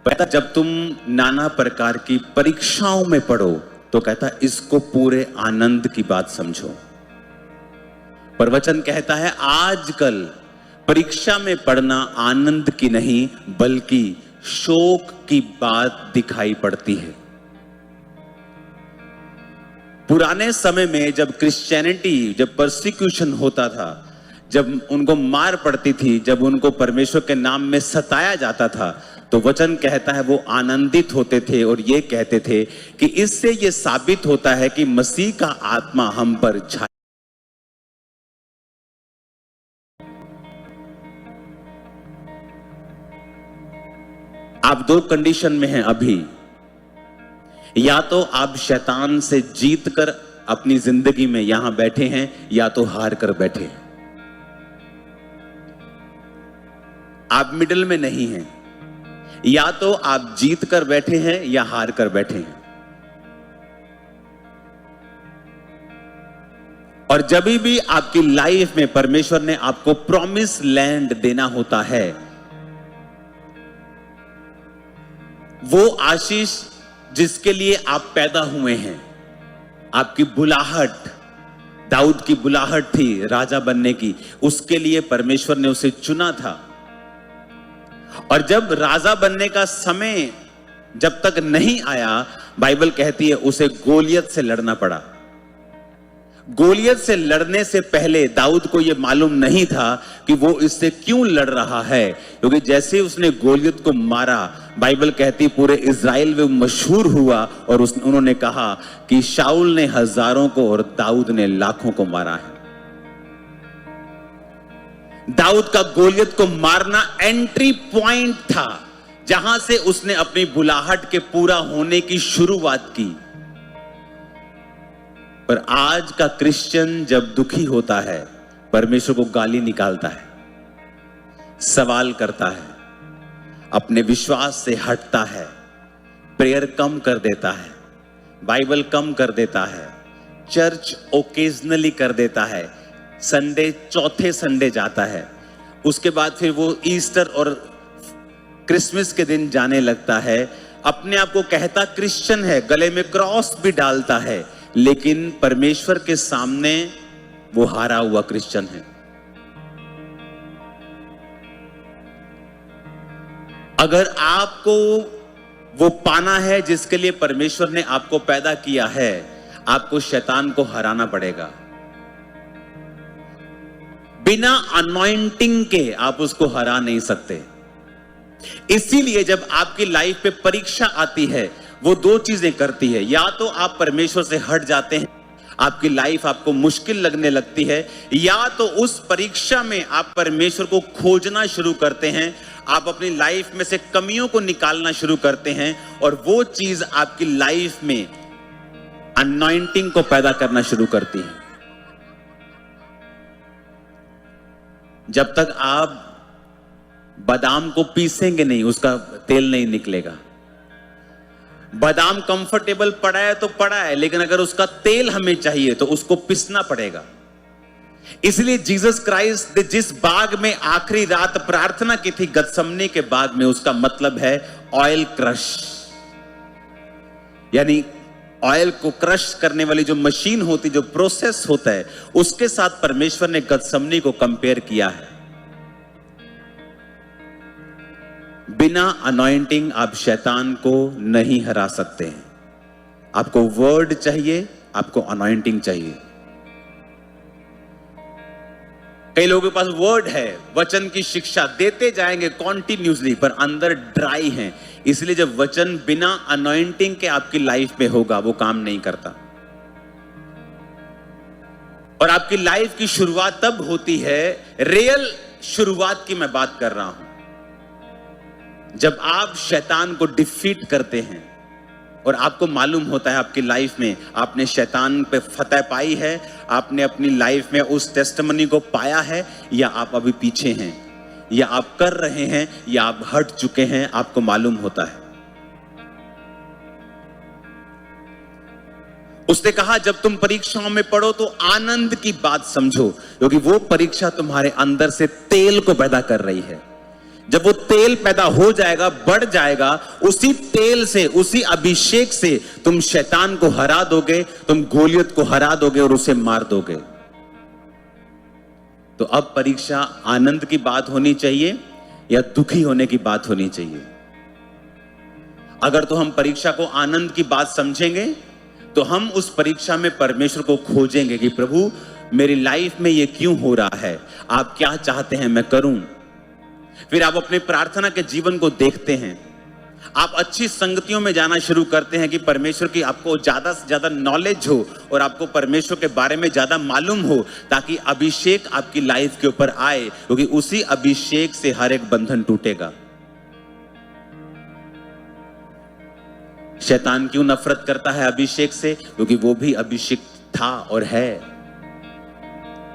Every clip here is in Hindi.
कहता जब तुम नाना प्रकार की परीक्षाओं में पढ़ो तो कहता इसको पूरे आनंद की बात समझो। पर वचन कहता है आजकल परीक्षा में पढ़ना आनंद की नहीं बल्कि शोक की बात दिखाई पड़ती है। पुराने समय में जब क्रिश्चियनिटी, जब परसिक्यूशन होता था, जब उनको मार पड़ती थी, जब उनको परमेश्वर के नाम में सताया जाता था, तो वचन कहता है वो आनंदित होते थे और ये कहते थे कि इससे ये साबित होता है कि मसीह का आत्मा हम पर छाया। आप दो कंडीशन में हैं अभी, या तो आप शैतान से जीत कर अपनी जिंदगी में यहां बैठे हैं या तो हार कर बैठे हैं। आप मिडिल में नहीं हैं, या तो आप जीत कर बैठे हैं या हार कर बैठे हैं। और जब भी आपकी लाइफ में परमेश्वर ने आपको प्रॉमिस लैंड देना होता है, वो आशीष जिसके लिए आप पैदा हुए हैं, आपकी बुलाहट, दाऊद की बुलाहट थी राजा बनने की, उसके लिए परमेश्वर ने उसे चुना था। और जब राजा बनने का समय जब तक नहीं आया, बाइबल कहती है उसे गोलियत से लड़ना पड़ा। गोलियत से लड़ने से पहले दाऊद को यह मालूम नहीं था कि वो इससे क्यों लड़ रहा है, क्योंकि जैसे उसने गोलियत को मारा, बाइबल कहती पूरे इज़राइल में मशहूर हुआ और उन्होंने कहा कि शाऊल ने हजारों को और दाऊद ने लाखों को मारा है। दाऊद का गोलियत को मारना एंट्री पॉइंट था, जहां से उसने अपनी बुलाहट के पूरा होने की शुरुआत की। पर आज का क्रिश्चियन जब दुखी होता है, परमेश्वर को गाली निकालता है, सवाल करता है, अपने विश्वास से हटता है, प्रेयर कम कर देता है, बाइबल कम कर देता है, चर्च ओकेजनली कर देता है, संडे चौथे संडे जाता है, उसके बाद फिर वो ईस्टर और क्रिसमस के दिन जाने लगता है, अपने आप को कहता क्रिश्चियन है, गले में क्रॉस भी डालता है, लेकिन परमेश्वर के सामने वो हारा हुआ क्रिश्चियन है। अगर आपको वो पाना है जिसके लिए परमेश्वर ने आपको पैदा किया है, आपको शैतान को हराना पड़ेगा। बिना अनॉइंटिंग के आप उसको हरा नहीं सकते। इसीलिए जब आपकी लाइफ पे परीक्षा आती है, वो दो चीजें करती है, या तो आप परमेश्वर से हट जाते हैं, आपकी लाइफ आपको मुश्किल लगने लगती है, या तो उस परीक्षा में आप परमेश्वर को खोजना शुरू करते हैं, आप अपनी लाइफ में से कमियों को निकालना शुरू करते हैं और वो चीज आपकी लाइफ में अनॉइंटिंग को पैदा करना शुरू करती है। जब तक आप बादाम को पीसेंगे नहीं, उसका तेल नहीं निकलेगा। बादाम कंफर्टेबल पड़ा है तो पड़ा है, लेकिन अगर उसका तेल हमें चाहिए तो उसको पिसना पड़ेगा। इसलिए जीसस क्राइस्ट ने जिस बाग में आखिरी रात प्रार्थना की थी, गतसमनी के बाग में, उसका मतलब है ऑयल क्रश, यानी ऑयल को क्रश करने वाली जो मशीन होती, जो प्रोसेस होता है, उसके साथ परमेश्वर ने गतसमनी को कंपेयर किया है। बिना अनॉइंटिंग आप शैतान को नहीं हरा सकते हैं। आपको वर्ड चाहिए, आपको अनॉइंटिंग चाहिए। कई लोगों के पास वर्ड है, वचन की शिक्षा देते जाएंगे कॉन्टिन्यूसली, पर अंदर ड्राई हैं। इसलिए जब वचन बिना अनॉइंटिंग के आपकी लाइफ में होगा, वो काम नहीं करता। और आपकी लाइफ की शुरुआत तब होती है, रियल शुरुआत की मैं बात कर रहा हूं, जब आप शैतान को डिफीट करते हैं और आपको मालूम होता है आपकी लाइफ में आपने शैतान पे फतह पाई है, आपने अपनी लाइफ में उस टेस्टिमनी को पाया है, या आप अभी पीछे हैं, या आप कर रहे हैं, या आप हट चुके हैं, आपको मालूम होता है। उसने कहा जब तुम परीक्षाओं में पढ़ो तो आनंद की बात समझो, क्योंकि वो परीक्षा तुम्हारे अंदर से तेल को पैदा कर रही है। जब वो तेल पैदा हो जाएगा, बढ़ जाएगा, उसी तेल से, उसी अभिषेक से तुम शैतान को हरा दोगे, तुम गोलियत को हरा दोगे और उसे मार दोगे। तो अब परीक्षा आनंद की बात होनी चाहिए या दुखी होने की बात होनी चाहिए? अगर तो हम परीक्षा को आनंद की बात समझेंगे तो हम उस परीक्षा में परमेश्वर को खोजेंगे कि प्रभु मेरी लाइफ में ये क्यों हो रहा है, आप क्या चाहते हैं मैं करूं। फिर आप अपने प्रार्थना के जीवन को देखते हैं, आप अच्छी संगतियों में जाना शुरू करते हैं कि परमेश्वर की आपको ज्यादा से ज्यादा नॉलेज हो और आपको परमेश्वर के बारे में ज्यादा मालूम हो, ताकि अभिषेक आपकी लाइफ के ऊपर आए, क्योंकि उसी अभिषेक से हर एक बंधन टूटेगा। शैतान क्यों नफरत करता है अभिषेक से? क्योंकि वो भी अभिषेक था और है।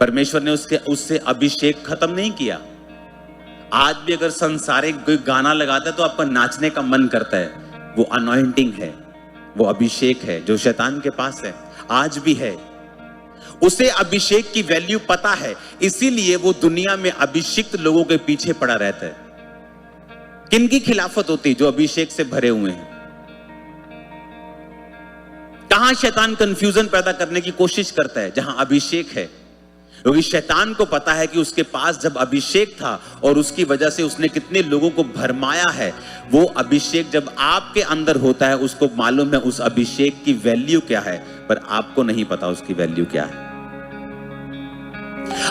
परमेश्वर ने उससे अभिषेक खत्म नहीं किया। आज भी अगर संसारिक कोई गाना लगाता है तो आपका नाचने का मन करता है, वो अनॉइंटिंग है, वो अभिषेक है जो शैतान के पास है, आज भी है। उसे अभिषेक की वैल्यू पता है, इसीलिए वो दुनिया में अभिषिक्त लोगों के पीछे पड़ा रहता है। किनकी खिलाफत होती? जो अभिषेक से भरे हुए हैं। कहां शैतान कंफ्यूजन पैदा करने की कोशिश करता है? जहां अभिषेक है, क्योंकि शैतान को पता है कि उसके पास जब अभिषेक था और उसकी वजह से उसने कितने लोगों को भरमाया है, वो अभिषेक जब आपके अंदर होता है उसको मालूम है उस अभिषेक की वैल्यू क्या है, पर आपको नहीं पता उसकी वैल्यू क्या है।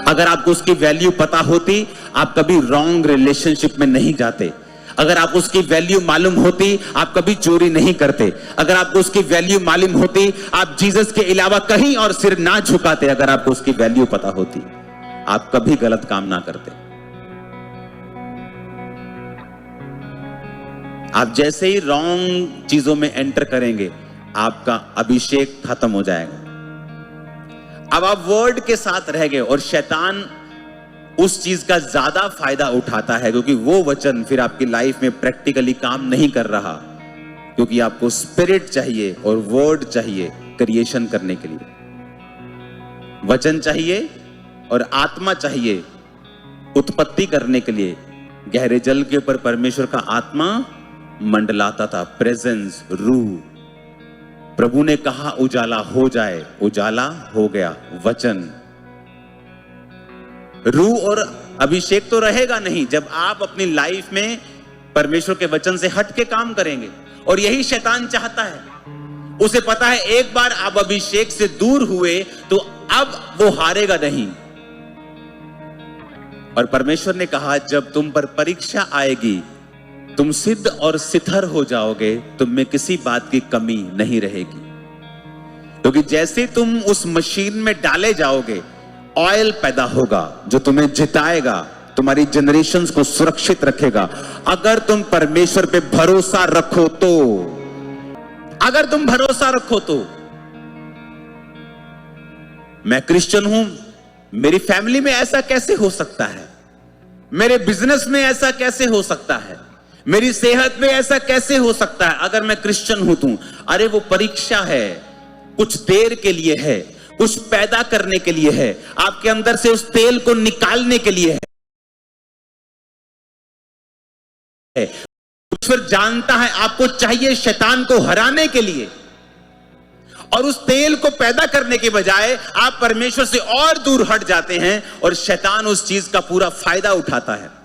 अगर आपको उसकी वैल्यू पता होती, आप कभी रॉन्ग रिलेशनशिप में नहीं जाते। अगर आपको उसकी वैल्यू मालूम होती, आप कभी चोरी नहीं करते। अगर आपको उसकी वैल्यू मालूम होती, आप जीसस के अलावा कहीं और सिर ना झुकाते। अगर आपको उसकी वैल्यू पता होती, आप कभी गलत काम ना करते। आप जैसे ही रॉन्ग चीजों में एंटर करेंगे, आपका अभिषेक खत्म हो जाएगा। अब आप वर्ड के साथ रह गए और शैतान उस चीज का ज्यादा फायदा उठाता है, क्योंकि वो वचन फिर आपकी लाइफ में प्रैक्टिकली काम नहीं कर रहा, क्योंकि आपको स्पिरिट चाहिए और वर्ड चाहिए क्रिएशन करने के लिए। वचन चाहिए और आत्मा चाहिए उत्पत्ति करने के लिए। गहरे जल के ऊपर परमेश्वर का आत्मा मंडलाता था, प्रेजेंस, रूह। प्रभु ने कहा उजाला हो जाए, उजाला हो गया। वचन, रूह और अभिषेक तो रहेगा नहीं जब आप अपनी लाइफ में परमेश्वर के वचन से हट के काम करेंगे। और यही शैतान चाहता है। उसे पता है एक बार आप अभिषेक से दूर हुए तो अब वो हारेगा नहीं। और परमेश्वर ने कहा जब तुम पर परीक्षा आएगी, तुम सिद्ध और सिथर हो जाओगे, तुम में किसी बात की कमी नहीं रहेगी। क्योंकि जैसे तुम उस मशीन में डाले जाओगे, ऑयल पैदा होगा जो तुम्हें जिताएगा, तुम्हारी जनरेशंस को सुरक्षित रखेगा। अगर तुम परमेश्वर पे भरोसा रखो तो, अगर तुम भरोसा रखो तो। मैं क्रिश्चियन हूं, मेरी फैमिली में ऐसा कैसे हो सकता है? मेरे बिजनेस में ऐसा कैसे हो सकता है? मेरी सेहत में ऐसा कैसे हो सकता है? अगर मैं क्रिश्चियन हूं तो अरे वो परीक्षा है, कुछ देर के लिए है, कुछ पैदा करने के लिए है, आपके अंदर से उस तेल को निकालने के लिए है। ईश्वर जानता है आपको चाहिए शैतान को हराने के लिए, और उस तेल को पैदा करने के बजाय आप परमेश्वर से और दूर हट जाते हैं और शैतान उस चीज का पूरा फायदा उठाता है।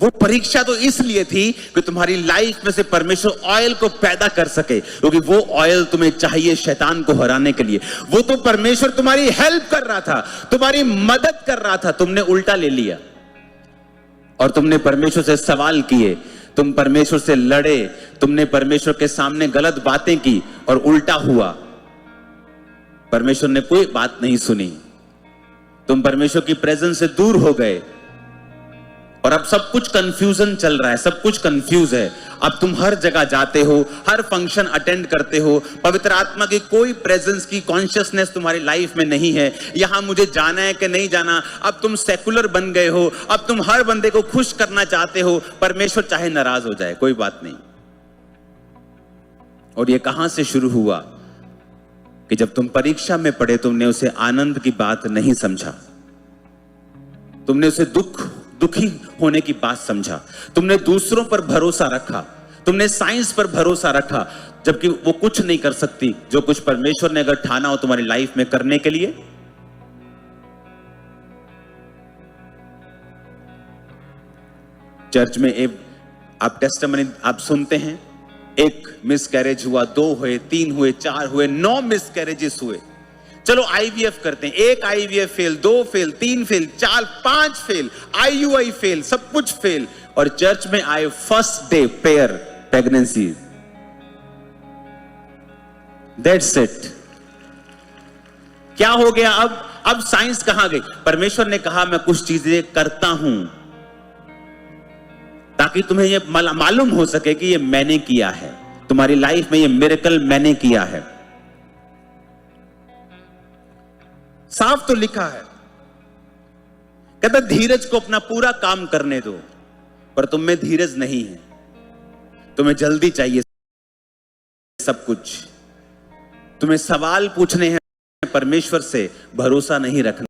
वो परीक्षा तो इसलिए थी कि तुम्हारी लाइफ में से परमेश्वर ऑयल को पैदा कर सके, क्योंकि वो ऑयल तुम्हें चाहिए शैतान को हराने के लिए। वो तो परमेश्वर तुम्हारी हेल्प कर रहा था, तुम्हारी मदद कर रहा था, तुमने उल्टा ले लिया और तुमने परमेश्वर से सवाल किए, तुम परमेश्वर से लड़े, तुमने परमेश्वर के सामने गलत बातें की और उल्टा हुआ। परमेश्वर ने कोई बात नहीं सुनी, तुम परमेश्वर की प्रेजेंस से दूर हो गए और अब सब कुछ कंफ्यूजन चल रहा है, सब कुछ कंफ्यूज है। अब तुम हर जगह जाते हो, हर फंक्शन अटेंड करते हो, पवित्र आत्मा की कोई प्रेजेंस की कॉन्शियसनेस तुम्हारी लाइफ में नहीं है। यहां मुझे जाना है कि नहीं जाना, अब तुम सेकुलर बन गए हो, अब तुम हर बंदे को खुश करना चाहते हो, परमेश्वर चाहे नाराज हो जाए कोई बात नहीं। और ये कहां से शुरू हुआ कि जब तुम परीक्षा में पढ़े, तुमने उसे आनंद की बात नहीं समझा। तुमने उसे दुखी होने की बात समझा, तुमने दूसरों पर भरोसा रखा, तुमने साइंस पर भरोसा रखा, जबकि वो कुछ नहीं कर सकती जो कुछ परमेश्वर ने अगर ठाना हो तुम्हारी लाइफ में करने के लिए। चर्च में आप टेस्टिमनी आप सुनते हैं, एक मिस कैरेज हुआ, 2 हुए, 3 हुए, 4 हुए, 9 मिस कैरेजेस हुए। चलो आईवीएफ करते हैं, 1 IVF fail, 2 fail, 3 fail, 4, 5 fail, IUI fail, सब कुछ फेल, और चर्च में आए first day pair pregnancy. That's it. क्या हो गया अब साइंस कहां गई? परमेश्वर ने कहा मैं कुछ चीजें करता हूं ताकि तुम्हें यह मालूम हो सके कि ये मैंने किया है, तुम्हारी लाइफ में ये मिरेकल मैंने किया है। साफ तो लिखा है, कहता धीरज को अपना पूरा काम करने दो, पर तुम में धीरज नहीं है, तुम्हें जल्दी चाहिए सब कुछ, तुम्हें सवाल पूछने हैं, परमेश्वर से भरोसा नहीं रखना।